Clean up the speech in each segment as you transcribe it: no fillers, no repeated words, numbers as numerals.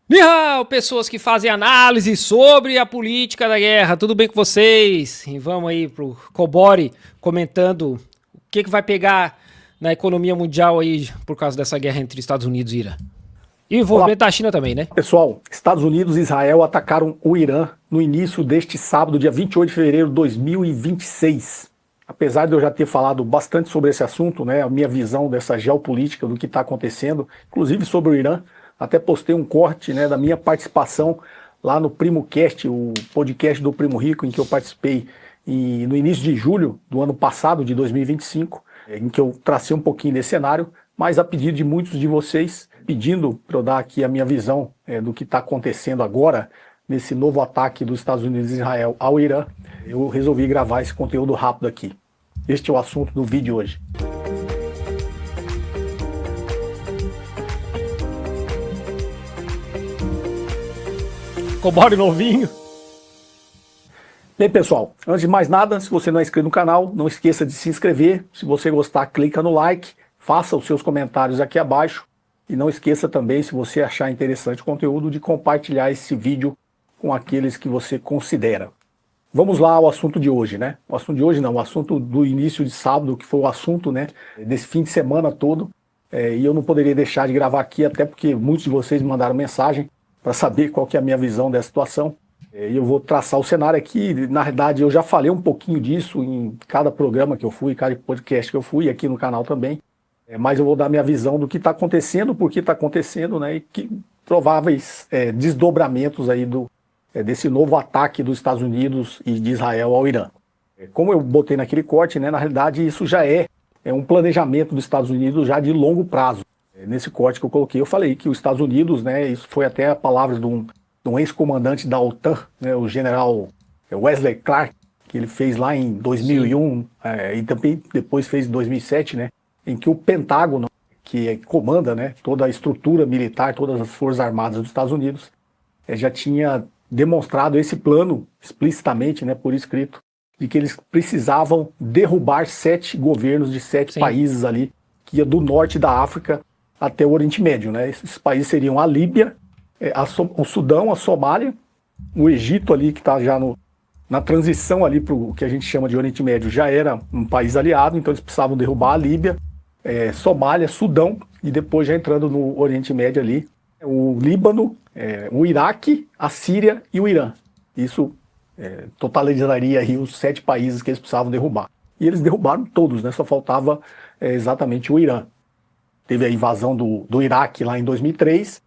Ni hao, pessoas que fazem análise sobre a política da guerra, tudo bem com vocês? E vamos aí pro Cobori comentando o que vai pegar na economia mundial aí por causa dessa guerra entre Estados Unidos e Irã. E o envolvimento da China também, né? Pessoal, Estados Unidos e Israel atacaram o Irã no início deste sábado, dia 28 de fevereiro de 2026. Apesar de eu já ter falado bastante sobre esse assunto, né, a minha visão dessa geopolítica, do que está acontecendo, inclusive sobre o Irã, até postei um corte, né, da minha participação lá no PrimoCast, o podcast do Primo Rico, em que eu participei no início de julho do ano passado, de 2025, em que eu tracei um pouquinho desse cenário, mas a pedido de muitos de vocês, pedindo para eu dar aqui a minha visão do que está acontecendo agora, nesse novo ataque dos Estados Unidos e Israel ao Irã, eu resolvi gravar esse conteúdo rápido aqui. Este é o assunto do vídeo hoje. Cobori novinho. Bem, pessoal, antes de mais nada, se você não é inscrito no canal, não esqueça de se inscrever. Se você gostar, clica no like, faça os seus comentários aqui abaixo. E não esqueça também, se você achar interessante o conteúdo, de compartilhar esse vídeo com aqueles que você considera. Vamos lá ao assunto de hoje, né? O assunto de hoje não, o assunto do início de sábado, que foi o assunto, né, desse fim de semana todo. E eu não poderia deixar de gravar aqui, até porque muitos de vocês me mandaram mensagem para saber qual que é a minha visão dessa situação. E eu vou traçar o cenário aqui. Na verdade, eu já falei um pouquinho disso em cada programa que eu fui, cada podcast que eu fui, aqui no canal também. Mas eu vou dar minha visão do que está acontecendo, por que está acontecendo, né, e que prováveis desdobramentos aí desse novo ataque dos Estados Unidos e de Israel ao Irã. Como eu botei naquele corte, né, na realidade isso já é um planejamento dos Estados Unidos já de longo prazo. Nesse corte que eu coloquei, eu falei que os Estados Unidos, né, isso foi até a palavra de um ex-comandante da OTAN, né, o general Wesley Clark, que ele fez lá em 2001, e também depois fez em 2007, né, em que o Pentágono, que comanda, né, toda a estrutura militar, todas as forças armadas dos Estados Unidos, já tinha demonstrado esse plano explicitamente, né, por escrito, de que eles precisavam derrubar 7 governos de 7 países ali, que ia do norte da África até o Oriente Médio, né? Esses países seriam a Líbia, o Sudão, a Somália, o Egito ali, que está já na transição ali para o que a gente chama de Oriente Médio, já era um país aliado, então eles precisavam derrubar a Líbia, Somália, Sudão, e depois já entrando no Oriente Médio ali, o Líbano, o Iraque, a Síria e o Irã. Isso totalizaria aí os 7 países que eles precisavam derrubar. E eles derrubaram todos, né? Só faltava exatamente o Irã. Teve a invasão do Iraque lá em 2003.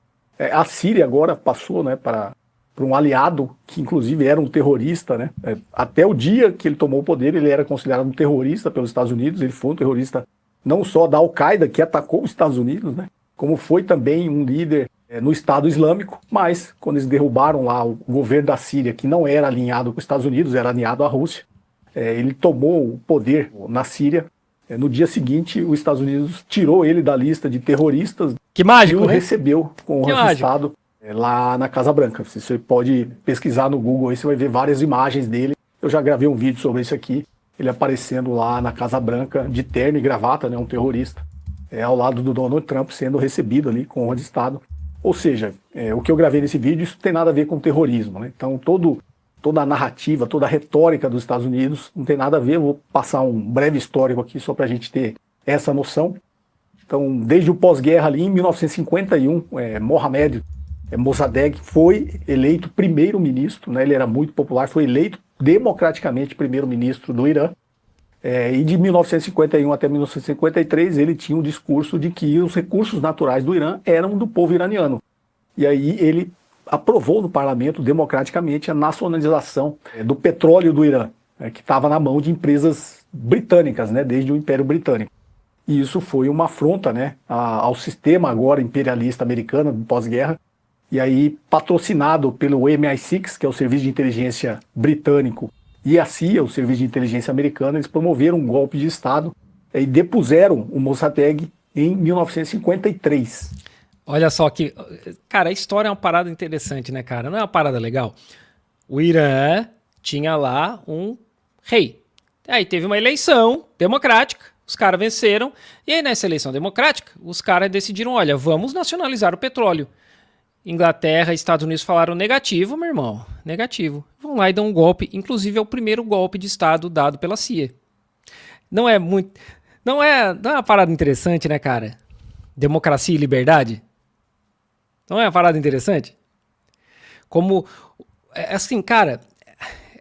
A Síria agora passou, né, para um aliado que inclusive era um terrorista, né? Até o dia que ele tomou o poder, ele era considerado um terrorista pelos Estados Unidos. Ele foi um terrorista não só da Al-Qaeda, que atacou os Estados Unidos, né, como foi também um líder no Estado Islâmico, mas quando eles derrubaram lá o governo da Síria, que não era alinhado com os Estados Unidos, era alinhado à Rússia, ele tomou o poder na Síria. No dia seguinte, os Estados Unidos tirou ele da lista de terroristas. Que mágico, e o né? recebeu com honras de Estado lá na Casa Branca. Você pode pesquisar no Google aí, você vai ver várias imagens dele. Eu já gravei um vídeo sobre isso aqui, ele aparecendo lá na Casa Branca, de terno e gravata, né, um terrorista, ao lado do Donald Trump, sendo recebido ali com honra de Estado. Ou seja, o que eu gravei nesse vídeo, isso tem nada a ver com terrorismo, né? Então toda a narrativa, toda a retórica dos Estados Unidos não tem nada a ver. Eu vou passar um breve histórico aqui só para a gente ter essa noção. Então, desde o pós-guerra ali, em 1951, Mohammad Mossadegh foi eleito primeiro-ministro, né? Ele era muito popular, foi eleito democraticamente primeiro-ministro do Irã. E de 1951 até 1953 ele tinha um discurso de que os recursos naturais do Irã eram do povo iraniano. E aí ele aprovou no parlamento democraticamente a nacionalização do petróleo do Irã, que estava na mão de empresas britânicas, né, desde o Império Britânico. E isso foi uma afronta, né, ao sistema agora imperialista americano do pós-guerra, e aí patrocinado pelo MI6, que é o Serviço de Inteligência Britânico, e a CIA, o Serviço de Inteligência Americano, eles promoveram um golpe de Estado e depuseram o Mossadegh em 1953. Olha só que, cara, a história é uma parada interessante, né, cara? Não é uma parada legal? O Irã tinha lá um rei. Aí teve uma eleição democrática, os caras venceram, e aí nessa eleição democrática, os caras decidiram, olha, vamos nacionalizar o petróleo. Inglaterra e Estados Unidos falaram negativo, meu irmão, negativo. Vão lá e dão um golpe, inclusive é o primeiro golpe de Estado dado pela CIA. Não é uma parada interessante, né, cara? Democracia e liberdade? Não é uma parada interessante? Como, assim, cara,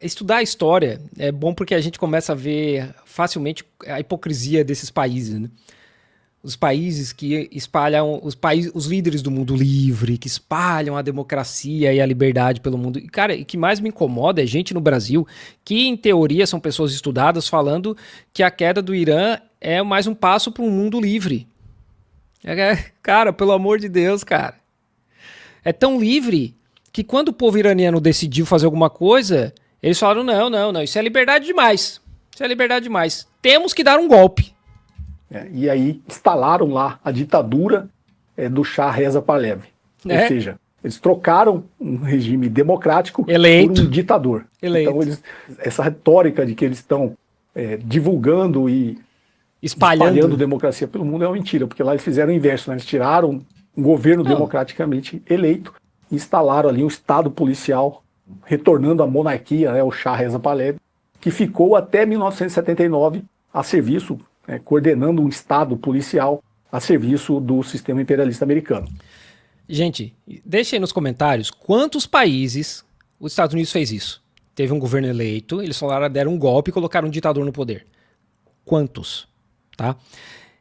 estudar a história é bom porque a gente começa a ver facilmente a hipocrisia desses países, né? Os países que espalham, os líderes do mundo livre, que espalham a democracia e a liberdade pelo mundo. E, cara, o que mais me incomoda é gente no Brasil que, em teoria, são pessoas estudadas falando que a queda do Irã é mais um passo para um mundo livre. Cara, pelo amor de Deus, cara. É tão livre que quando o povo iraniano decidiu fazer alguma coisa, eles falaram, não, isso é liberdade demais. Isso é liberdade demais. Temos que dar um golpe. E aí instalaram lá a ditadura do Shah Reza Pahlavi. Ou seja, eles trocaram um regime democrático eleito por um ditador. Eleito. Então essa retórica de que eles estão divulgando e espalhando democracia pelo mundo é uma mentira, porque lá eles fizeram o inverso, né? Eles tiraram um governo democraticamente eleito e instalaram ali um estado policial, retornando à monarquia, né, o Shah Reza Pahlavi, que ficou até 1979 a serviço, coordenando um estado policial a serviço do sistema imperialista americano. Gente, deixa aí nos comentários quantos países os Estados Unidos fez isso. Teve um governo eleito, eles falaram, deram um golpe e colocaram um ditador no poder. Quantos? Tá?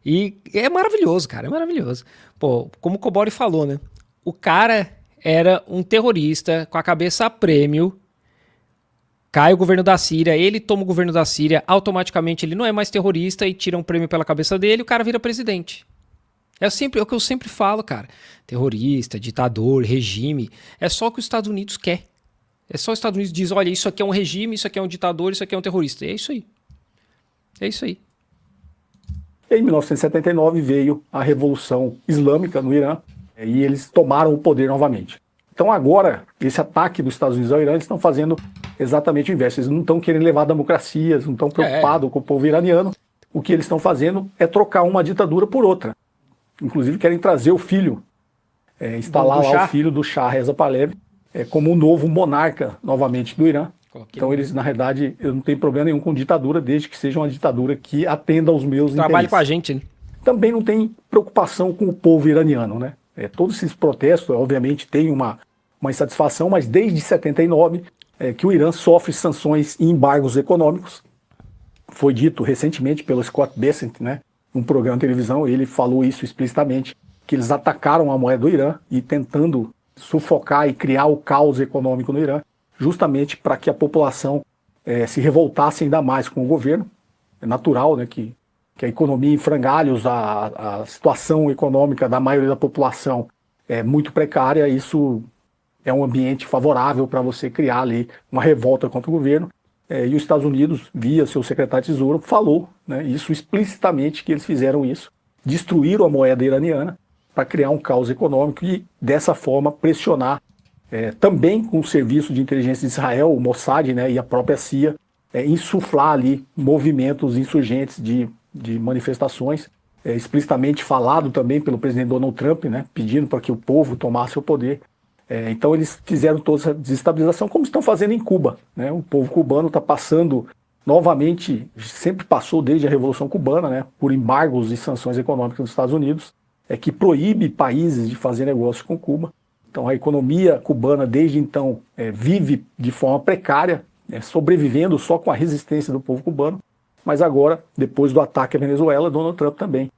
E é maravilhoso, cara, é maravilhoso. Pô, como o Cobori falou, né? O cara era um terrorista com a cabeça a prêmio, cai o governo da Síria, ele toma o governo da Síria, automaticamente ele não é mais terrorista e tira um prêmio pela cabeça dele e o cara vira presidente. É o que eu sempre falo, cara. Terrorista, ditador, regime, é só o que os Estados Unidos quer. É só os Estados Unidos diz, olha, isso aqui é um regime, isso aqui é um ditador, isso aqui é um terrorista. É isso aí. É isso aí. Em 1979 veio a Revolução Islâmica no Irã e eles tomaram o poder novamente. Então agora, esse ataque dos Estados Unidos ao Irã, eles estão fazendo exatamente o inverso. Eles não estão querendo levar a democracia, eles não estão preocupados com o povo iraniano. O que eles estão fazendo é trocar uma ditadura por outra. Inclusive querem trazer o filho, instalar lá o filho do Shah Reza Pahlavi como o novo monarca novamente do Irã. Então eles, na verdade, eu não tenho problema nenhum com ditadura, desde que seja uma ditadura que atenda aos meus interesses. Trabalhe com a gente, né? Também não tem preocupação com o povo iraniano, né? Todos esses protestos, obviamente, têm uma insatisfação, mas desde 79 que o Irã sofre sanções e embargos econômicos. Foi dito recentemente pelo Scott Bessent, né, num programa de televisão, ele falou isso explicitamente, que eles atacaram a moeda do Irã e tentando sufocar e criar o caos econômico no Irã, justamente para que a população se revoltasse ainda mais com o governo. É natural, né, que a economia em frangalhos, a situação econômica da maioria da população é muito precária, isso é um ambiente favorável para você criar ali uma revolta contra o governo. E os Estados Unidos, via seu secretário de Tesouro, falou, né, isso explicitamente, que eles fizeram isso, destruíram a moeda iraniana para criar um caos econômico e, dessa forma, pressionar também com o serviço de inteligência de Israel, o Mossad, né, e a própria CIA, insuflar ali movimentos insurgentes de manifestações, explicitamente falado também pelo presidente Donald Trump, né, pedindo para que o povo tomasse o poder. Então eles fizeram toda essa desestabilização, como estão fazendo em Cuba, né? O povo cubano está passando novamente, sempre passou desde a Revolução Cubana, né, por embargos e sanções econômicas dos Estados Unidos, que proíbe países de fazer negócio com Cuba. Então a economia cubana desde então vive de forma precária, sobrevivendo só com a resistência do povo cubano, mas agora, depois do ataque à Venezuela, Donald Trump também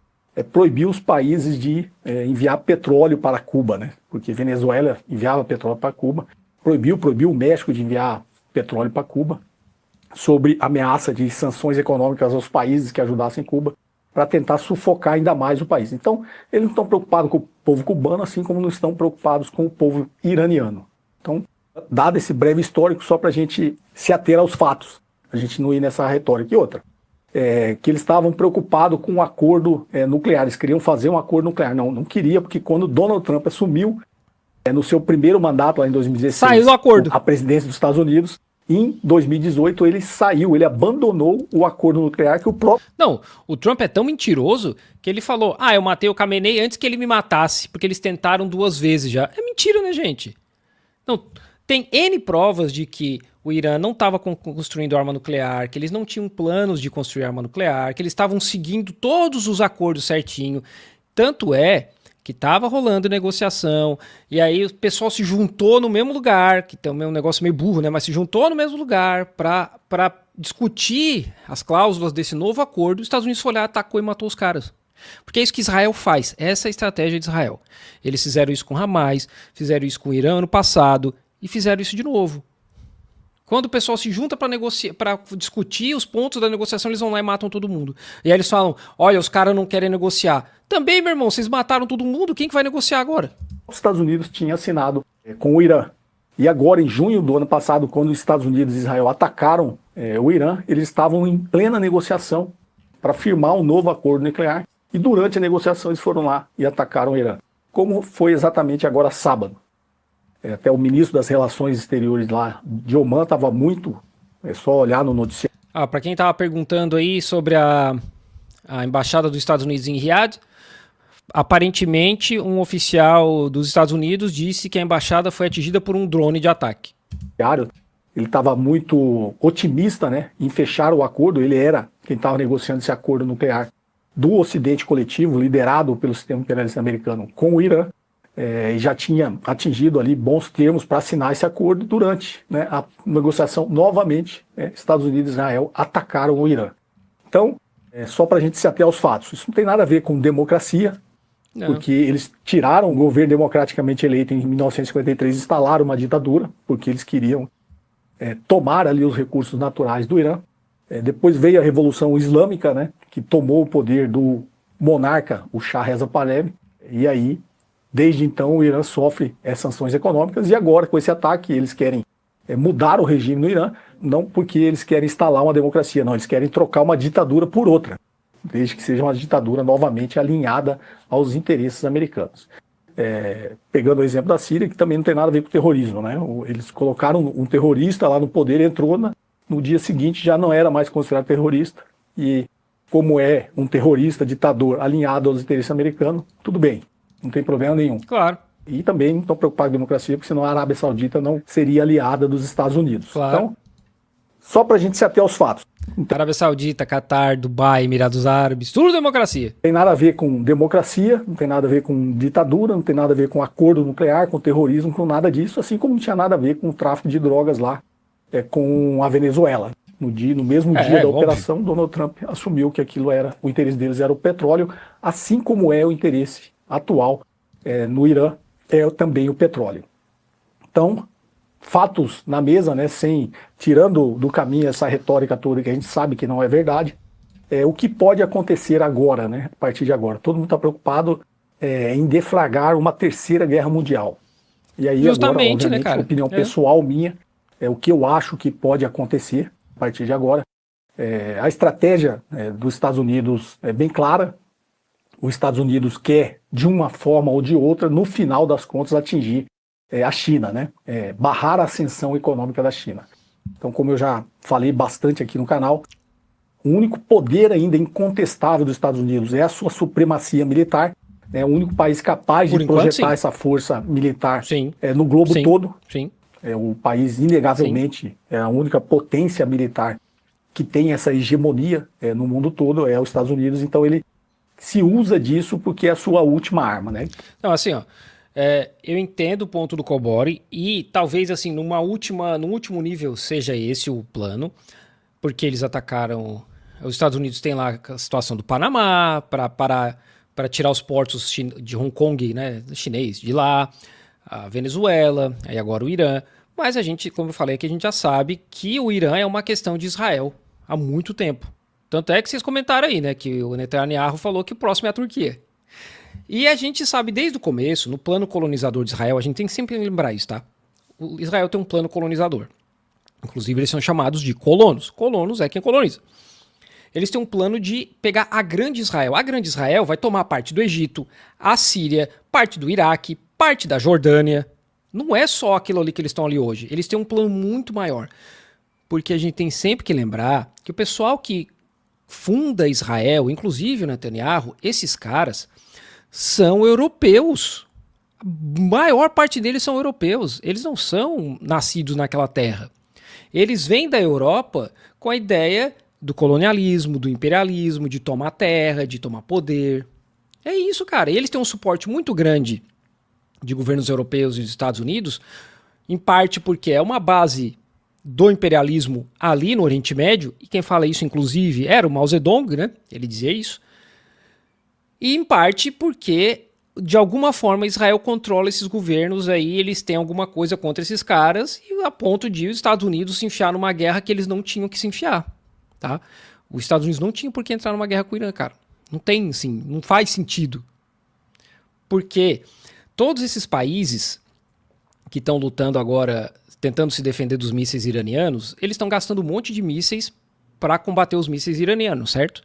proibiu os países de enviar petróleo para Cuba, né? Porque Venezuela enviava petróleo para Cuba, proibiu o México de enviar petróleo para Cuba, sobre ameaça de sanções econômicas aos países que ajudassem Cuba, para tentar sufocar ainda mais o país. Então, eles não estão preocupados com o povo cubano, assim como não estão preocupados com o povo iraniano. Então, dado esse breve histórico, só para a gente se ater aos fatos, a gente não ir nessa retórica. E outra, que eles estavam preocupados com um acordo nuclear, eles queriam fazer um acordo nuclear. Não queria, porque quando Donald Trump assumiu, no seu primeiro mandato, lá em 2016, saiu do acordo. A presidência dos Estados Unidos, Em 2018 ele saiu, ele abandonou o acordo nuclear que o próprio... Não, o Trump é tão mentiroso que ele falou, eu matei o Khamenei antes que ele me matasse, porque eles tentaram 2 vezes já. É mentira, né, gente? Não, tem N provas de que o Irã não estava construindo arma nuclear, que eles não tinham planos de construir arma nuclear, que eles estavam seguindo todos os acordos certinho. Tanto é que estava rolando negociação, e aí o pessoal se juntou no mesmo lugar, que também é um negócio meio burro, né? Mas se juntou no mesmo lugar para discutir as cláusulas desse novo acordo. Os Estados Unidos foi lá, atacou e matou os caras. Porque é isso que Israel faz, essa é a estratégia de Israel. Eles fizeram isso com Hamas, fizeram isso com o Irã no passado, e fizeram isso de novo. Quando o pessoal se junta para negociar, para discutir os pontos da negociação, eles vão lá e matam todo mundo. E aí eles falam, olha, os caras não querem negociar. Também, meu irmão, vocês mataram todo mundo, quem que vai negociar agora? Os Estados Unidos tinha assinado com o Irã. E agora, em junho do ano passado, quando os Estados Unidos e Israel atacaram o Irã, eles estavam em plena negociação para firmar um novo acordo nuclear. E durante a negociação eles foram lá e atacaram o Irã. Como foi exatamente agora sábado. Até o ministro das Relações Exteriores lá de Omã estava muito, é só olhar no noticiário. Para quem estava perguntando aí sobre a embaixada dos Estados Unidos em Riad, aparentemente um oficial dos Estados Unidos disse que a embaixada foi atingida por um drone de ataque. Ele estava muito otimista, né, em fechar o acordo. Ele era quem estava negociando esse acordo nuclear do Ocidente Coletivo, liderado pelo sistema imperialista americano com o Irã. E já tinha atingido ali bons termos para assinar esse acordo durante, né, a negociação. Novamente, Estados Unidos e Israel atacaram o Irã. Então, só para a gente se ater aos fatos, isso não tem nada a ver com democracia, não. Porque eles tiraram o governo democraticamente eleito em 1953 e instalaram uma ditadura, porque eles queriam tomar ali os recursos naturais do Irã. Depois veio a Revolução Islâmica, né, que tomou o poder do monarca, o Shah Reza Pahlavi, e aí desde então o Irã sofre sanções econômicas, e agora com esse ataque eles querem mudar o regime no Irã, não porque eles querem instalar uma democracia, não, eles querem trocar uma ditadura por outra, desde que seja uma ditadura novamente alinhada aos interesses americanos. Pegando o exemplo da Síria, que também não tem nada a ver com terrorismo, né? Eles colocaram um terrorista lá no poder, entrou no dia seguinte já não era mais considerado terrorista, e como é um terrorista, ditador alinhado aos interesses americanos, tudo bem. Não tem problema nenhum. Claro. E também não estão preocupados com a democracia, porque senão a Arábia Saudita não seria aliada dos Estados Unidos. Claro. Então, só para a gente se ater aos fatos. Então, Arábia Saudita, Catar, Dubai, Emirados Árabes, tudo democracia. Não tem nada a ver com democracia, não tem nada a ver com ditadura, não tem nada a ver com acordo nuclear, com terrorismo, com nada disso, assim como não tinha nada a ver com o tráfico de drogas lá com a Venezuela. No mesmo dia da operação, Donald Trump assumiu que aquilo era, o interesse deles era o petróleo, assim como é o interesse atual no Irã, também o petróleo. Então, fatos na mesa, né, tirando do caminho essa retórica toda que a gente sabe que não é verdade, o que pode acontecer agora, né, a partir de agora. Todo mundo está preocupado em deflagrar uma terceira guerra mundial. E aí justamente, agora, obviamente, né, cara? Opinião pessoal minha, o que eu acho que pode acontecer a partir de agora. A estratégia dos Estados Unidos é bem clara. Os Estados Unidos quer, de uma forma ou de outra, no final das contas, atingir a China, né? Barrar a ascensão econômica da China. Então, como eu já falei bastante aqui no canal, o único poder ainda incontestável dos Estados Unidos é a sua supremacia militar. É o único país capaz de projetar essa força militar no globo todo. Sim. O país, inegavelmente, é a única potência militar que tem essa hegemonia no mundo todo, é os Estados Unidos. Então, ele se usa disso porque é a sua última arma, né? Não, assim, ó, eu entendo o ponto do Cobori e talvez, assim, no último nível seja esse o plano, porque eles atacaram... Os Estados Unidos têm lá a situação do Panamá para tirar os portos de Hong Kong, né, chinês, de lá, a Venezuela, aí agora o Irã. Mas a gente, como eu falei aqui, a gente já sabe que o Irã é uma questão de Israel há muito tempo. Tanto é que vocês comentaram aí, né, que o Netanyahu falou que o próximo é a Turquia. E a gente sabe desde o começo, no plano colonizador de Israel, a gente tem que sempre lembrar isso, tá? O Israel tem um plano colonizador. Inclusive eles são chamados de colonos. Colonos é quem coloniza. Eles têm um plano de pegar a Grande Israel. A Grande Israel vai tomar parte do Egito, a Síria, parte do Iraque, parte da Jordânia. Não é só aquilo ali que eles estão ali hoje. Eles têm um plano muito maior. porque a gente tem sempre que lembrar que o pessoal que funda Israel, inclusive o Netanyahu, esses caras são europeus. A maior parte deles são europeus. Eles não são nascidos naquela terra. Eles vêm da Europa com a ideia do colonialismo, do imperialismo, de tomar terra, de tomar poder. É isso, cara. Eles têm um suporte muito grande de governos europeus e dos Estados Unidos, em parte porque é uma base do imperialismo ali no Oriente Médio, e quem fala isso, inclusive, era o Mao Zedong, né? Ele dizia isso. E em parte porque, de alguma forma, Israel controla esses governos aí, eles têm alguma coisa contra esses caras, e a ponto de os Estados Unidos se enfiar numa guerra que eles não tinham que se enfiar, tá? Os Estados Unidos não tinham por que entrar numa guerra com o Irã, cara. Não tem, assim, não faz sentido. Porque todos esses países que estão lutando agora, tentando se defender dos mísseis iranianos, eles estão gastando um monte de mísseis para combater os mísseis iranianos, certo?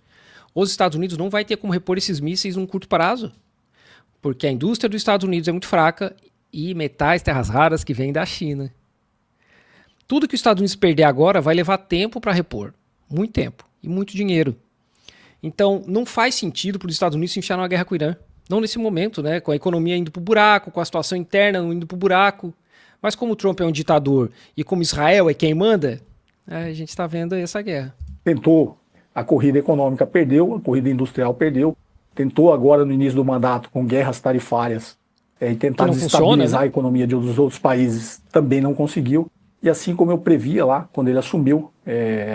Os Estados Unidos não vai ter como repor esses mísseis num curto prazo, porque a indústria dos Estados Unidos é muito fraca e metais, terras raras que vêm da China. Tudo que os Estados Unidos perder agora vai levar tempo para repor. Muito tempo e muito dinheiro. Então, não faz sentido para os Estados Unidos se enfiar numa guerra com o Irã. Não nesse momento, né? Com a economia indo pro buraco, com a situação interna indo pro buraco. Mas como o Trump é um ditador e como Israel é quem manda, a gente está vendo aí essa guerra. Tentou a corrida econômica, perdeu, a corrida industrial perdeu. Tentou agora no início do mandato com guerras tarifárias e tentar desestabilizar funciona, né? A economia dos outros países, também não conseguiu. E assim como eu previa lá, quando ele assumiu,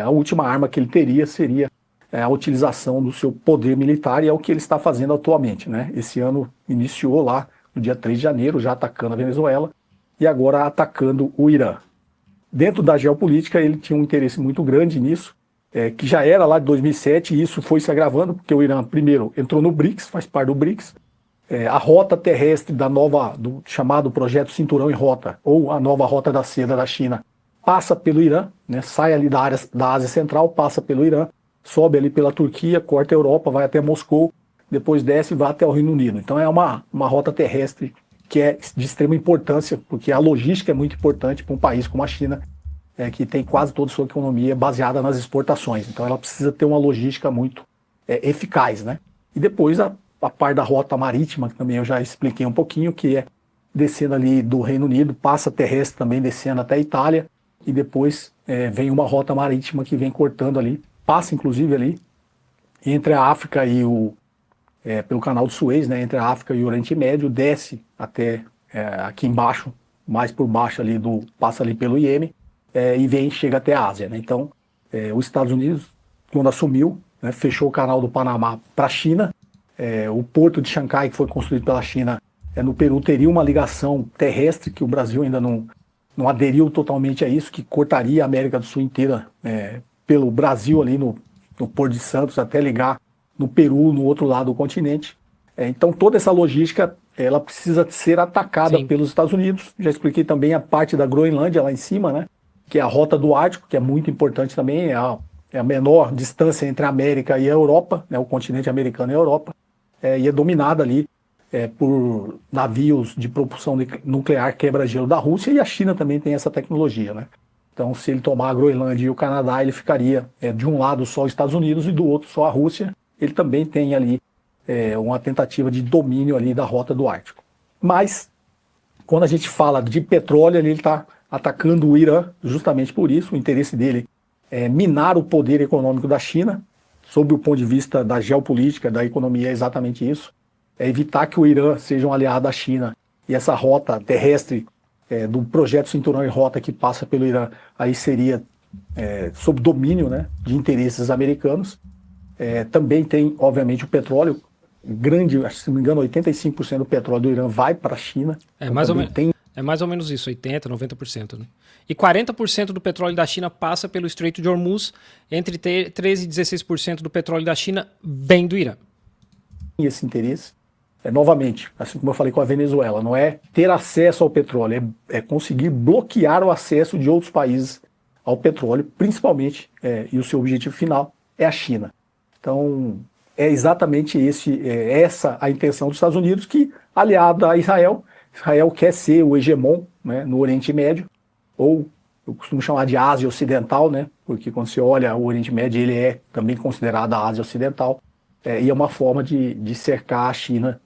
a última arma que ele teria seria a utilização do seu poder militar, e é o que ele está fazendo atualmente, né? Esse ano iniciou lá, no dia 3 de janeiro, já atacando a Venezuela, e agora atacando o Irã. Dentro da geopolítica, ele tinha um interesse muito grande nisso, que já era lá de 2007, e isso foi se agravando, porque o Irã, primeiro, entrou no BRICS, faz parte do BRICS, a rota terrestre do chamado Projeto Cinturão em Rota, ou a nova Rota da Seda da China, passa pelo Irã, né? Sai ali da Ásia Central, passa pelo Irã, sobe ali pela Turquia, corta a Europa, vai até Moscou, depois desce e vai até o Reino Unido. Então é uma rota terrestre que é de extrema importância, porque a logística é muito importante para um país como a China, que tem quase toda a sua economia baseada nas exportações. Então ela precisa ter uma logística muito eficaz, né? E depois a parte da rota marítima, que também eu já expliquei um pouquinho, que é descendo ali do Reino Unido, passa terrestre também descendo até a Itália, e depois vem uma rota marítima que vem cortando ali, passa inclusive ali entre a África e pelo canal de Suez, né, entre a África e o Oriente Médio, desce até aqui embaixo, mais por baixo ali, passa ali pelo Iêmen, e chega até a Ásia, né? Então, os Estados Unidos, quando assumiu, né, fechou o canal do Panamá para a China, o porto de Xangai, que foi construído pela China no Peru, teria uma ligação terrestre, que o Brasil ainda não aderiu totalmente a isso, que cortaria a América do Sul inteira pelo Brasil ali no Porto de Santos, até ligar no Peru, no outro lado do continente. Então toda essa logística, ela precisa ser atacada pelos Estados Unidos. Já expliquei também a parte da Groenlândia lá em cima, né, que é a rota do Ártico, que é muito importante também, é a menor distância entre a América e a Europa, né, o continente americano e a Europa, e é dominada ali por navios de propulsão nuclear quebra-gelo da Rússia, e a China também tem essa tecnologia, né? Então, se ele tomar a Groenlândia e o Canadá, ele ficaria de um lado só os Estados Unidos e do outro só a Rússia. Ele também tem ali uma tentativa de domínio ali da rota do Ártico. Mas, quando a gente fala de petróleo, ele está atacando o Irã justamente por isso. O interesse dele é minar o poder econômico da China, sob o ponto de vista da geopolítica, da economia, é exatamente isso. É evitar que o Irã seja um aliado da China, e essa rota terrestre do projeto Cinturão em Rota que passa pelo Irã, aí seria sob domínio, né, de interesses americanos. Também tem, obviamente, o petróleo grande, acho que, se não me engano, 85% do petróleo do Irã vai para a China. É mais ou menos isso, 80%, 90%. Né? E 40% do petróleo da China passa pelo Estreito de Hormuz, entre 13% e 16% do petróleo da China vem do Irã. Esse interesse, novamente, assim como eu falei com a Venezuela, não é ter acesso ao petróleo, é conseguir bloquear o acesso de outros países ao petróleo, principalmente, e o seu objetivo final é a China. Então, é exatamente essa a intenção dos Estados Unidos, que, aliado a Israel quer ser o hegemon, né, no Oriente Médio, ou eu costumo chamar de Ásia Ocidental, né? Porque quando você olha o Oriente Médio, ele é também considerado a Ásia Ocidental, e é uma forma de cercar a China,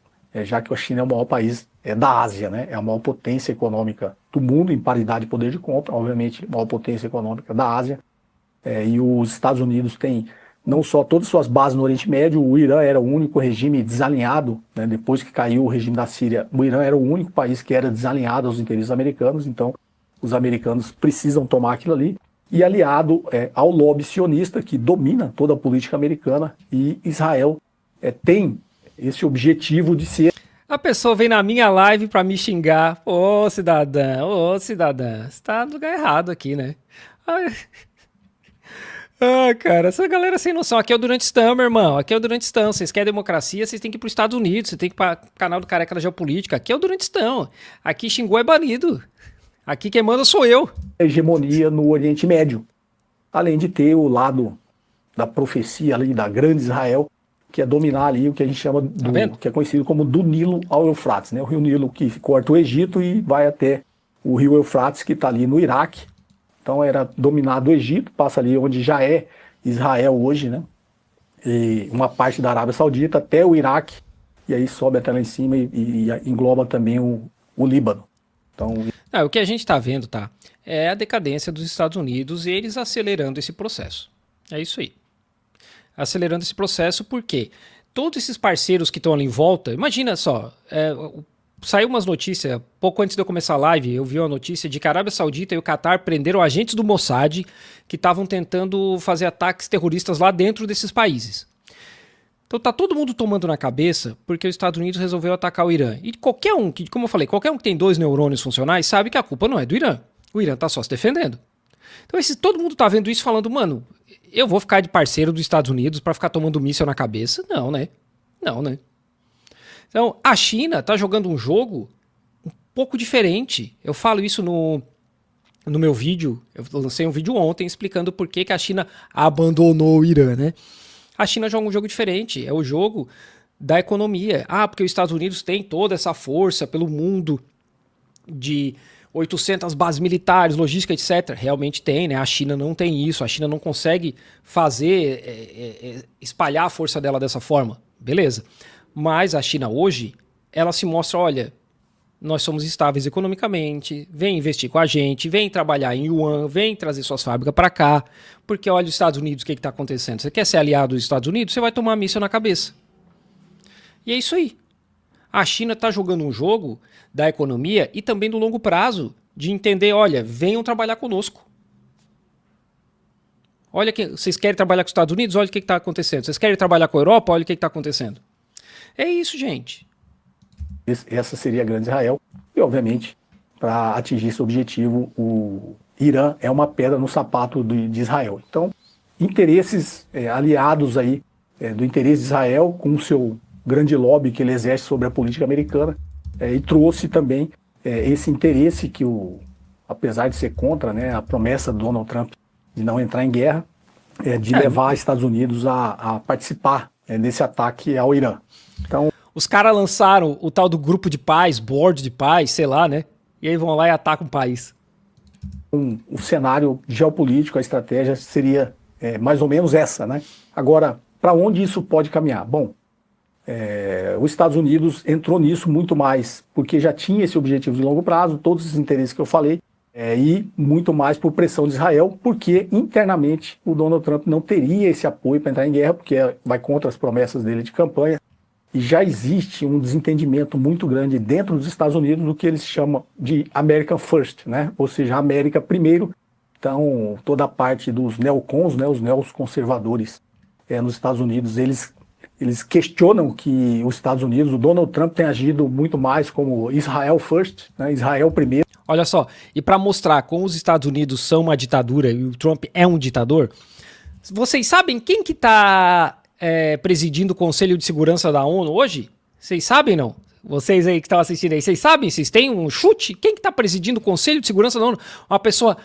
já que a China é o maior país da Ásia, né? É a maior potência econômica do mundo, em paridade de poder de compra, obviamente, a maior potência econômica da Ásia. E os Estados Unidos têm não só todas as suas bases no Oriente Médio, o Irã era o único regime desalinhado, né? Depois que caiu o regime da Síria, o Irã era o único país que era desalinhado aos interesses americanos, então os americanos precisam tomar aquilo ali, e aliado ao lobby sionista, que domina toda a política americana, e Israel tem esse objetivo de ser... A pessoa vem na minha live pra me xingar. Ô, cidadã, você tá no lugar errado aqui, né? Ai... Ah, cara, essa galera sem noção. Aqui é o Durantistão, meu irmão. Aqui é o Durantistão. Vocês querem democracia, vocês têm que ir para os Estados Unidos. Você tem que ir para o canal do Careca da Geopolítica. Aqui é o Durantistão. Aqui xingou é banido. Aqui quem manda sou eu. Hegemonia no Oriente Médio. Além de ter o lado da profecia ali, da grande Israel, que é dominar ali o que a gente chama, que é conhecido como do Nilo ao Eufrates, né? O rio Nilo que corta o Egito e vai até o rio Eufrates, que está ali no Iraque. Então era dominado o Egito, passa ali onde já é Israel hoje, né? E uma parte da Arábia Saudita até o Iraque, e aí sobe até lá em cima e engloba também o Líbano. Então... o que a gente está vendo, tá? É a decadência dos Estados Unidos e eles acelerando esse processo. É isso aí. Acelerando esse processo porque todos esses parceiros que estão ali em volta, imagina só, saiu umas notícias, pouco antes de eu começar a live, eu vi uma notícia de que a Arábia Saudita e o Catar prenderam agentes do Mossad que estavam tentando fazer ataques terroristas lá dentro desses países. Então tá todo mundo tomando na cabeça porque os Estados Unidos resolveu atacar o Irã. E qualquer um, como eu falei, qualquer um que tem 2 neurônios funcionais sabe que a culpa não é do Irã. O Irã tá só se defendendo. Então todo mundo tá vendo isso falando, mano, eu vou ficar de parceiro dos Estados Unidos para ficar tomando míssil na cabeça? Não, né? Não, né? Então, a China está jogando um jogo um pouco diferente. Eu falo isso no meu vídeo. Eu lancei um vídeo ontem explicando por que a China abandonou o Irã, né? A China joga um jogo diferente. É o jogo da economia. Porque os Estados Unidos têm toda essa força pelo mundo de 800 bases militares, logística, etc. Realmente tem, né? A China não tem isso. A China não consegue espalhar a força dela dessa forma. Beleza. Mas a China hoje, ela se mostra, olha, nós somos estáveis economicamente, vem investir com a gente, vem trabalhar em Yuan, vem trazer suas fábricas para cá, porque olha os Estados Unidos, o que está acontecendo? Você quer ser aliado dos Estados Unidos? Você vai tomar míssil na cabeça. E é isso aí. A China está jogando um jogo da economia e também do longo prazo, de entender, olha, venham trabalhar conosco. Olha, vocês querem trabalhar com os Estados Unidos? Olha o que está acontecendo. Vocês querem trabalhar com a Europa? Olha o que está acontecendo. É isso, gente. Essa seria a grande Israel. E, obviamente, para atingir esse objetivo, o Irã é uma pedra no sapato de Israel. Então, interesses aliados aí do interesse de Israel com o seu grande lobby que ele exerce sobre a política americana e trouxe também esse interesse que, apesar de ser contra, né, a promessa do Donald Trump de não entrar em guerra, de levar os Estados Unidos a participar desse ataque ao Irã. Então, os caras lançaram o tal do grupo de paz, board de paz, sei lá, né? E aí vão lá e atacam o país. O cenário geopolítico, a estratégia seria mais ou menos essa, né? Agora, para onde isso pode caminhar? Bom, os Estados Unidos entrou nisso muito mais porque já tinha esse objetivo de longo prazo, todos os interesses que eu falei, e muito mais por pressão de Israel, porque internamente o Donald Trump não teria esse apoio para entrar em guerra, porque vai contra as promessas dele de campanha. E já existe um desentendimento muito grande dentro dos Estados Unidos do que eles chamam de American First, né? Ou seja, América primeiro. Então, toda a parte dos neocons, né, os neoconservadores nos Estados Unidos, eles questionam que os Estados Unidos, o Donald Trump tem agido muito mais como Israel First, né, Israel primeiro. Olha só, e para mostrar como os Estados Unidos são uma ditadura e o Trump é um ditador, vocês sabem quem que está presidindo o Conselho de Segurança da ONU hoje? Vocês sabem, não? Vocês aí que estão assistindo aí, vocês sabem? Vocês têm um chute? Quem que está presidindo o Conselho de Segurança da ONU? Uma pessoa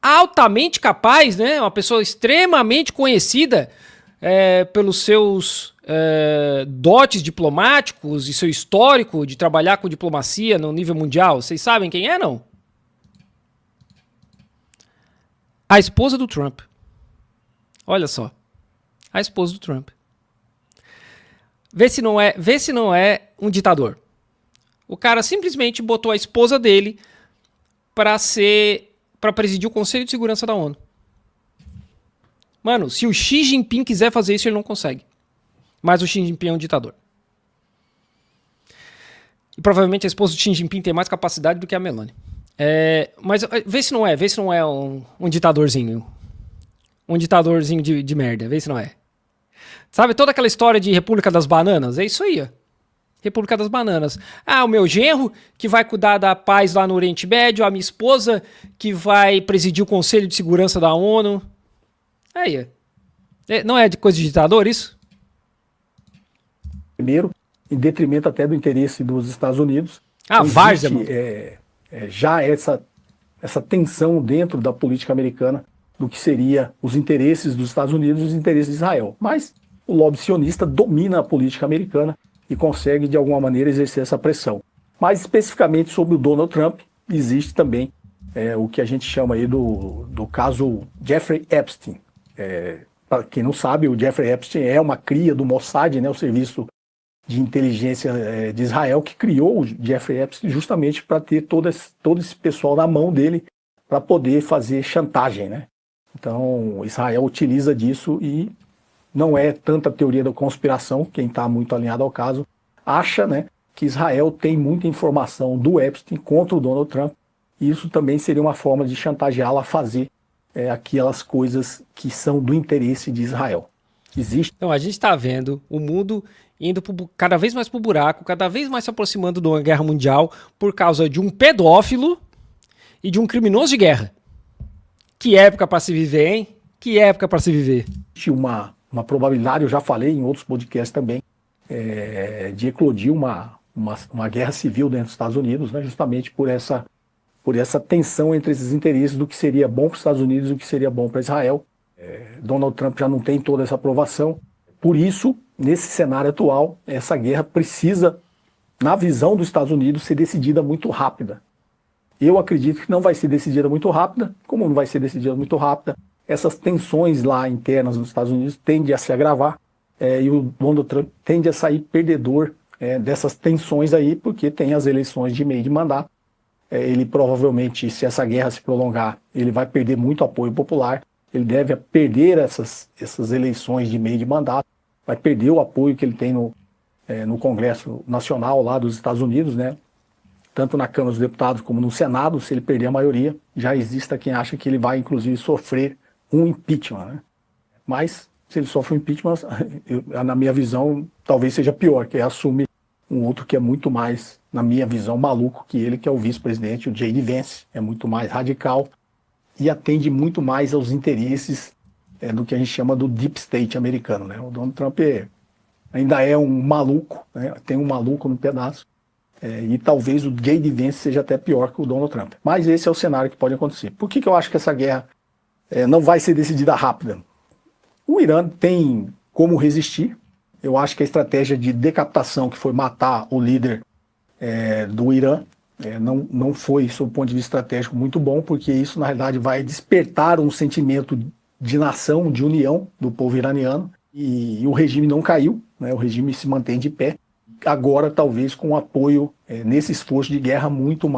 altamente capaz, né? Uma pessoa extremamente conhecida pelos seus dotes diplomáticos e seu histórico de trabalhar com diplomacia no nível mundial. Vocês sabem quem é, não? A esposa do Trump. Olha só. A esposa do Trump. Vê se não é um ditador. O cara simplesmente botou a esposa dele para presidir o Conselho de Segurança da ONU. Mano, se o Xi Jinping quiser fazer isso, ele não consegue. Mas o Xi Jinping é um ditador. E provavelmente a esposa do Xi Jinping tem mais capacidade do que a Melania. Mas vê se não é um ditadorzinho. Um ditadorzinho de merda, vê se não é. Sabe toda aquela história de República das Bananas? É isso aí, ó. República das Bananas. Ah, o meu genro que vai cuidar da paz lá no Oriente Médio, a minha esposa que vai presidir o Conselho de Segurança da ONU. Aí, não é de coisa de ditador isso? Primeiro, em detrimento até do interesse dos Estados Unidos. Ah, várzea, mano. Já essa tensão dentro da política americana do que seria os interesses dos Estados Unidos e os interesses de Israel. Mas o lobby sionista domina a política americana e consegue, de alguma maneira, exercer essa pressão. Mais especificamente sobre o Donald Trump, existe também o que a gente chama aí do caso Jeffrey Epstein. Para quem não sabe, o Jeffrey Epstein é uma cria do Mossad, né, o serviço de inteligência de Israel, que criou o Jeffrey Epstein justamente para ter todo esse pessoal na mão dele para poder fazer chantagem, né? Então, Israel utiliza disso e não é tanta teoria da conspiração, quem está muito alinhado ao caso, acha, né, que Israel tem muita informação do Epstein contra o Donald Trump, e isso também seria uma forma de chantageá-lo a fazer aquelas coisas que são do interesse de Israel. Existe. Então, a gente está vendo o mundo indo cada vez mais para o buraco, cada vez mais se aproximando de uma guerra mundial por causa de um pedófilo e de um criminoso de guerra. Que época para se viver, hein? Que época para se viver. Existe uma probabilidade, eu já falei em outros podcasts também, de eclodir uma guerra civil dentro dos Estados Unidos, né, justamente por essa tensão entre esses interesses do que seria bom para os Estados Unidos e o que seria bom para Israel. Donald Trump já não tem toda essa aprovação. Por isso, nesse cenário atual, essa guerra precisa, na visão dos Estados Unidos, ser decidida muito rápida. Eu acredito que não vai ser decidida muito rápida. Como não vai ser decidida muito rápida, essas tensões lá internas nos Estados Unidos tendem a se agravar e o Donald Trump tende a sair perdedor dessas tensões aí, porque tem as eleições de meio de mandato. Ele provavelmente, se essa guerra se prolongar, ele vai perder muito apoio popular. Ele deve perder essas eleições de meio de mandato, vai perder o apoio que ele tem no Congresso Nacional lá dos Estados Unidos, né? Tanto na Câmara dos Deputados como no Senado. Se ele perder a maioria, já existe quem acha que ele vai, inclusive, sofrer um impeachment, né? Mas, se ele sofre um impeachment, na minha visão, talvez seja pior, que assume um outro que é muito mais, na minha visão, maluco que ele, que é o vice-presidente, o J.D. Vance. É muito mais radical e atende muito mais aos interesses do que a gente chama do deep state americano, né? O Donald Trump ainda é um maluco, né? Tem um maluco no pedaço, e talvez o J.D. Vance seja até pior que o Donald Trump. Mas esse é o cenário que pode acontecer. Por que eu acho que essa guerra não vai ser decidida rápida? O Irã tem como resistir. Eu acho que a estratégia de decapitação, que foi matar o líder do Irã, não foi, sob o ponto de vista estratégico, muito bom, porque isso, na realidade, vai despertar um sentimento de nação, de união do povo iraniano, e o regime não caiu, né? O regime se mantém de pé, agora talvez com apoio nesse esforço de guerra muito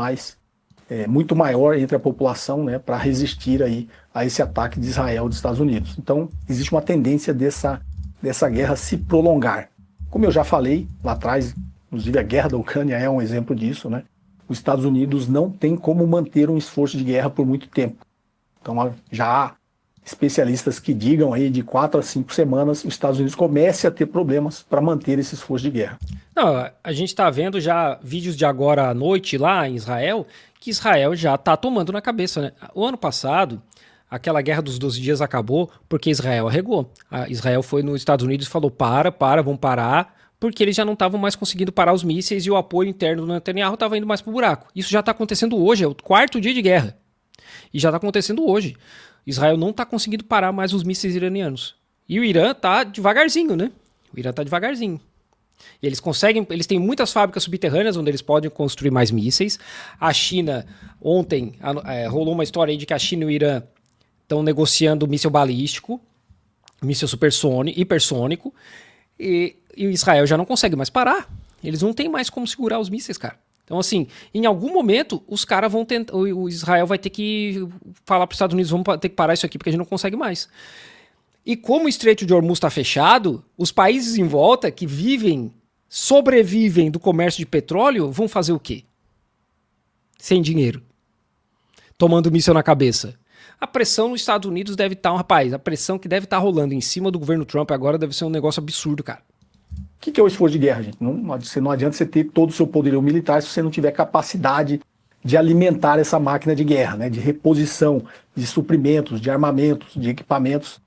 maior entre a população, né, para resistir aí a esse ataque de Israel e dos Estados Unidos. Então, existe uma tendência dessa guerra se prolongar. Como eu já falei lá atrás, inclusive a guerra da Ucrânia é um exemplo disso, né? Os Estados Unidos não tem como manter um esforço de guerra por muito tempo. Então já há especialistas que digam aí de 4 a 5 semanas os Estados Unidos comecem a ter problemas para manter esse esforço de guerra. Não, a gente está vendo já vídeos de agora à noite lá em Israel, que Israel já está tomando na cabeça, né? O ano passado, aquela guerra dos 12 dias acabou porque Israel arregou. Israel foi nos Estados Unidos e falou vamos parar, porque eles já não estavam mais conseguindo parar os mísseis e o apoio interno do Netanyahu estava indo mais para o buraco. Isso já está acontecendo hoje, é o 4º dia de guerra. E já está acontecendo hoje. Israel não está conseguindo parar mais os mísseis iranianos. E o Irã está devagarzinho, né? O Irã está devagarzinho. E eles têm muitas fábricas subterrâneas onde eles podem construir mais mísseis. A China, ontem, rolou uma história aí de que a China e o Irã estão negociando míssil balístico, míssil supersônico, hipersônico, e Israel já não consegue mais parar. Eles não têm mais como segurar os mísseis, cara. Então, assim, em algum momento, os caras vão tentar. O Israel vai ter que falar para os Estados Unidos: vamos ter que parar isso aqui porque a gente não consegue mais. E como o Estreito de Hormuz está fechado, os países em volta que sobrevivem do comércio de petróleo, vão fazer o quê? Sem dinheiro. Tomando míssil na cabeça. A pressão nos Estados Unidos deve estar, rapaz, a pressão que deve estar rolando em cima do governo Trump agora deve ser um negócio absurdo, cara. O que é o esforço de guerra, gente? Não adianta você ter todo o seu poderio militar se você não tiver capacidade de alimentar essa máquina de guerra, né? De reposição, de suprimentos, de armamentos, de equipamentos,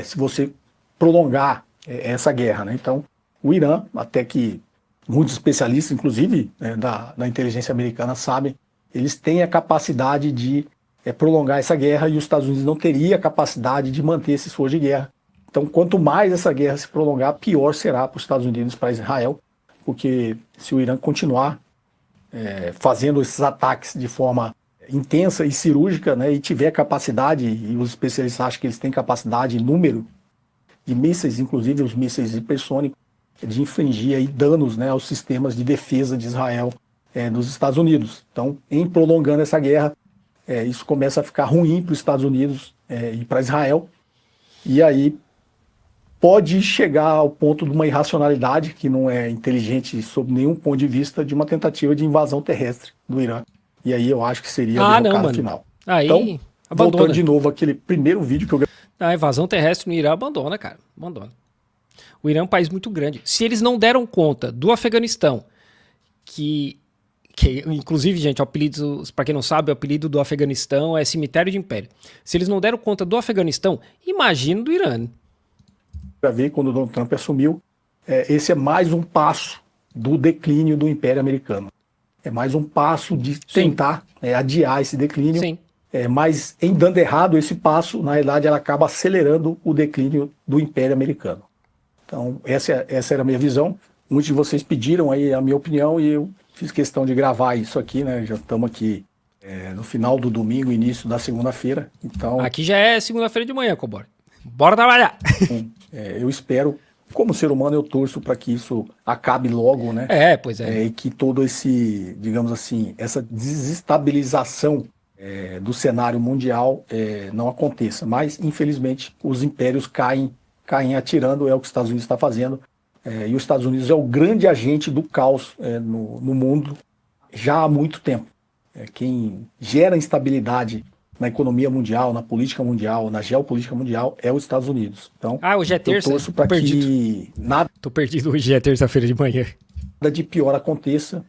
se você prolongar essa guerra, né? Então, o Irã, até que muitos especialistas, inclusive da inteligência americana, sabem, eles têm a capacidade de prolongar essa guerra e os Estados Unidos não teriam a capacidade de manter esse esforço de guerra. Então, quanto mais essa guerra se prolongar, pior será para os Estados Unidos, para Israel, porque se o Irã continuar fazendo esses ataques de forma intensa e cirúrgica, né, e tiver capacidade, e os especialistas acham que eles têm capacidade e número de mísseis, inclusive os mísseis hipersônicos, de infligir aí danos, né, aos sistemas de defesa de Israel nos Estados Unidos. Então, em prolongando essa guerra, isso começa a ficar ruim para os Estados Unidos e para Israel, e aí pode chegar ao ponto de uma irracionalidade que não é inteligente sob nenhum ponto de vista, de uma tentativa de invasão terrestre do Irã. E aí eu acho que seria a derrocada final. Aí, então, abandona. Voltando de novo àquele primeiro vídeo que eu gravei. A invasão terrestre no Irã abandona, cara. Abandona. O Irã é um país muito grande. Se eles não deram conta do Afeganistão, que inclusive, gente, o apelido, para quem não sabe, o apelido do Afeganistão é Cemitério de Império. Se eles não deram conta do Afeganistão, imagina do Irã. Ver quando o Donald Trump assumiu, esse é mais um passo do declínio do Império Americano. É mais um passo de tentar adiar esse declínio. Sim. Mas em dando errado esse passo, na realidade, ela acaba acelerando o declínio do Império Americano. Então, essa era a minha visão. Muitos de vocês pediram aí a minha opinião e eu fiz questão de gravar isso aqui, né? Já estamos aqui no final do domingo, início da segunda-feira. Então, aqui já é segunda-feira de manhã, Cobora. Bora trabalhar! Eu espero, como ser humano, eu torço para que isso acabe logo, né? Pois é. E que todo esse, digamos assim, essa desestabilização do cenário mundial não aconteça. Mas, infelizmente, os impérios caem atirando, é o que os Estados Unidos está fazendo. E os Estados Unidos é o grande agente do caos no mundo já há muito tempo. Quem gera instabilidade na economia mundial, na política mundial, na geopolítica mundial, é os Estados Unidos. Então, hoje é terça, eu torço para que nada Tô perdido, hoje é terça-feira de manhã. de pior aconteça,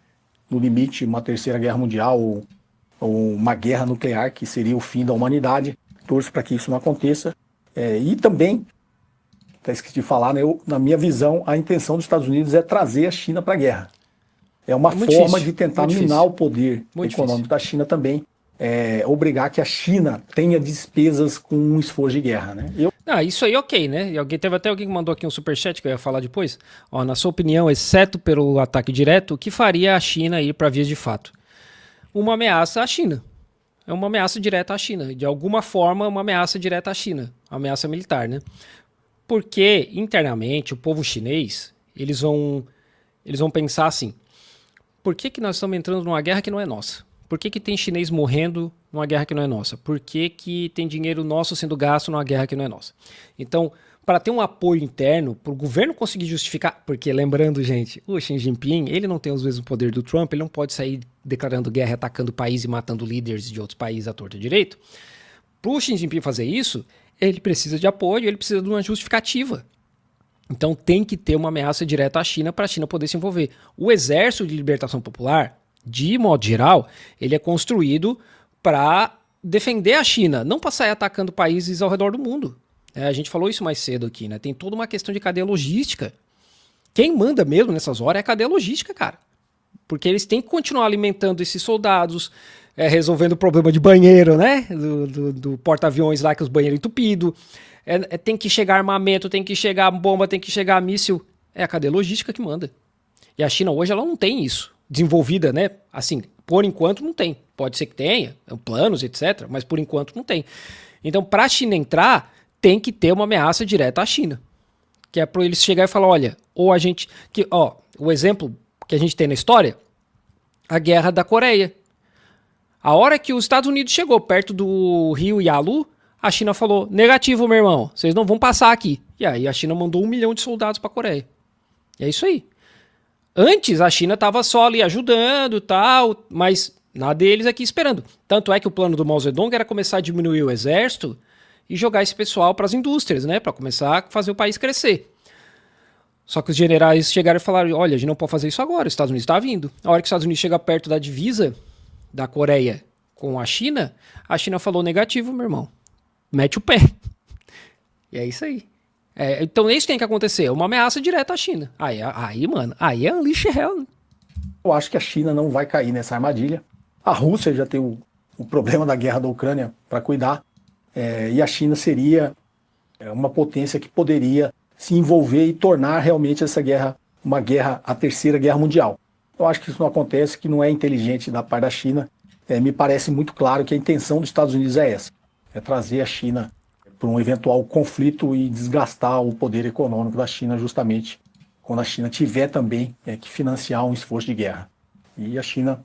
no limite, uma terceira guerra mundial ou uma guerra nuclear, que seria o fim da humanidade. Torço para que isso não aconteça. E também, até esqueci de falar, né, na minha visão, a intenção dos Estados Unidos é trazer a China para a guerra. É uma forma difícil, de tentar minar o poder econômico da China também. Obrigar que a China tenha despesas com um esforço de guerra, né? Isso aí ok, né? E teve até alguém que mandou aqui um superchat que eu ia falar depois. Na sua opinião, exceto pelo ataque direto, o que faria a China ir para vias de fato? Uma ameaça à China. É uma ameaça direta à China. De alguma forma, uma ameaça direta à China. Ameaça militar, né? Porque, internamente, o povo chinês, eles vão pensar assim, por que nós estamos entrando numa guerra que não é nossa? Por que tem chinês morrendo numa guerra que não é nossa? Por que tem dinheiro nosso sendo gasto numa guerra que não é nossa? Então, para ter um apoio interno, para o governo conseguir justificar, porque lembrando, gente, o Xi Jinping, ele não tem os mesmos poderes do Trump, ele não pode sair declarando guerra, atacando o país e matando líderes de outros países à torta e direito. Para o Xi Jinping fazer isso, ele precisa de apoio, ele precisa de uma justificativa. Então tem que ter uma ameaça direta à China para a China poder se envolver. O Exército de Libertação Popular, de modo geral, ele é construído para defender a China, não para sair atacando países ao redor do mundo. A gente falou isso mais cedo aqui, né? Tem toda uma questão de cadeia logística. Quem manda mesmo nessas horas é a cadeia logística, cara. Porque eles têm que continuar alimentando esses soldados, resolvendo o problema de banheiro, né? Do porta-aviões lá, que os banheiros entupidos. Tem que chegar armamento, tem que chegar bomba, tem que chegar míssil. É a cadeia logística que manda. E a China hoje ela não tem isso. desenvolvida, né? Assim, por enquanto não tem. Pode ser que tenha, planos, etc., mas por enquanto não tem. Então, para a China entrar, tem que ter uma ameaça direta à China. Que é para eles chegar e falar, olha, ou a gente... o exemplo que a gente tem na história, a Guerra da Coreia. A hora que os Estados Unidos chegou perto do rio Yalu, a China falou, negativo, meu irmão, vocês não vão passar aqui. E aí a China mandou 1 milhão de soldados para a Coreia. E é isso aí. Antes a China estava só ali ajudando e tal, mas nada deles aqui esperando. Tanto é que o plano do Mao Zedong era começar a diminuir o exército e jogar esse pessoal para as indústrias, né? Para começar a fazer o país crescer. Só que os generais chegaram e falaram, olha, a gente não pode fazer isso agora, os Estados Unidos está vindo. A hora que os Estados Unidos chega perto da divisa da Coreia com a China falou negativo, meu irmão. Mete o pé. E é isso aí. Então isso tem que acontecer, uma ameaça direta à China. Aí mano, aí é unleash hell. Né? Eu acho que a China não vai cair nessa armadilha. A Rússia já tem o problema da guerra da Ucrânia para cuidar. E a China seria uma potência que poderia se envolver e tornar realmente essa guerra a terceira guerra mundial. Eu acho que isso não acontece, que não é inteligente da parte da China. Me parece muito claro que a intenção dos Estados Unidos é essa. É trazer a China para um eventual conflito e desgastar o poder econômico da China justamente quando a China tiver também que financiar um esforço de guerra. E a China,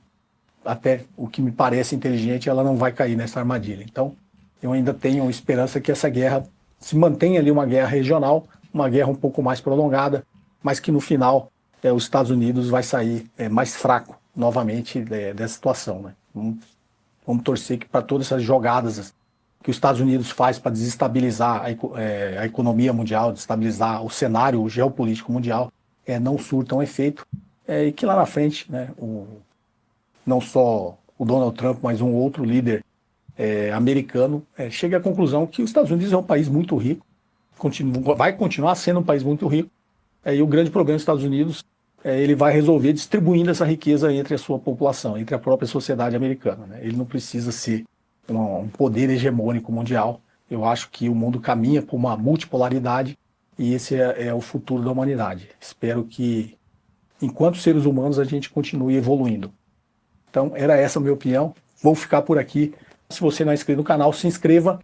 até o que me parece inteligente, ela não vai cair nessa armadilha. Então, eu ainda tenho esperança que essa guerra se mantenha ali uma guerra regional, uma guerra um pouco mais prolongada, mas que no final os Estados Unidos vai sair mais fraco novamente dessa situação. Né? Vamos torcer que para todas essas jogadas que os Estados Unidos faz para desestabilizar a economia mundial, desestabilizar o cenário geopolítico mundial, não surtam efeito, e que lá na frente, né, não só o Donald Trump, mas um outro líder americano chegue à conclusão que os Estados Unidos é um país muito rico, vai continuar sendo um país muito rico, e o grande problema dos Estados Unidos ele vai resolver distribuindo essa riqueza entre a sua população, entre a própria sociedade americana. Né? Ele não precisa ser um poder hegemônico mundial. Eu acho que o mundo caminha por uma multipolaridade e esse é o futuro da humanidade. Espero que, enquanto seres humanos, a gente continue evoluindo. Então, era essa a minha opinião. Vou ficar por aqui. Se você não é inscrito no canal, se inscreva,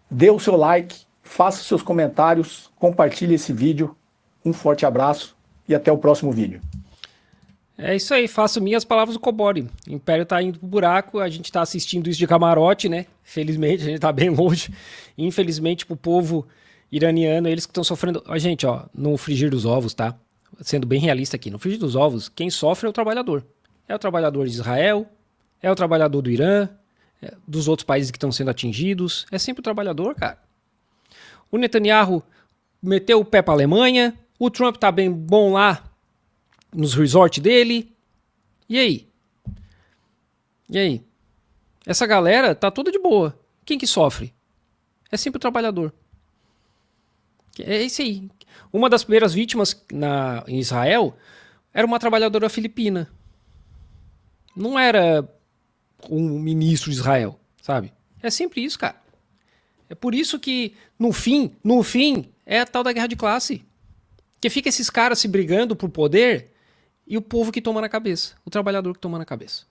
dê o seu like, faça seus comentários, compartilhe esse vídeo. Um forte abraço e até o próximo vídeo. É isso aí, faço minhas palavras do Cobori. O Império tá indo pro buraco, a gente tá assistindo isso de camarote, né? Felizmente, a gente tá bem longe. Infelizmente, pro povo iraniano, eles que estão sofrendo... Gente, no frigir dos ovos, tá? Sendo bem realista aqui, no frigir dos ovos, quem sofre é o trabalhador. É o trabalhador de Israel, é o trabalhador do Irã, dos outros países que estão sendo atingidos. É sempre o trabalhador, cara. O Netanyahu meteu o pé pra Alemanha, o Trump tá bem bom lá nos resorts dele. E aí? E aí? Essa galera tá toda de boa. Quem que sofre? É sempre o trabalhador. É isso aí. Uma das primeiras vítimas em Israel era uma trabalhadora filipina. Não era um ministro de Israel, sabe? É sempre isso, cara. É por isso que, no fim, é a tal da guerra de classe. Que fica esses caras se brigando por poder e o povo que toma na cabeça. O trabalhador que toma na cabeça.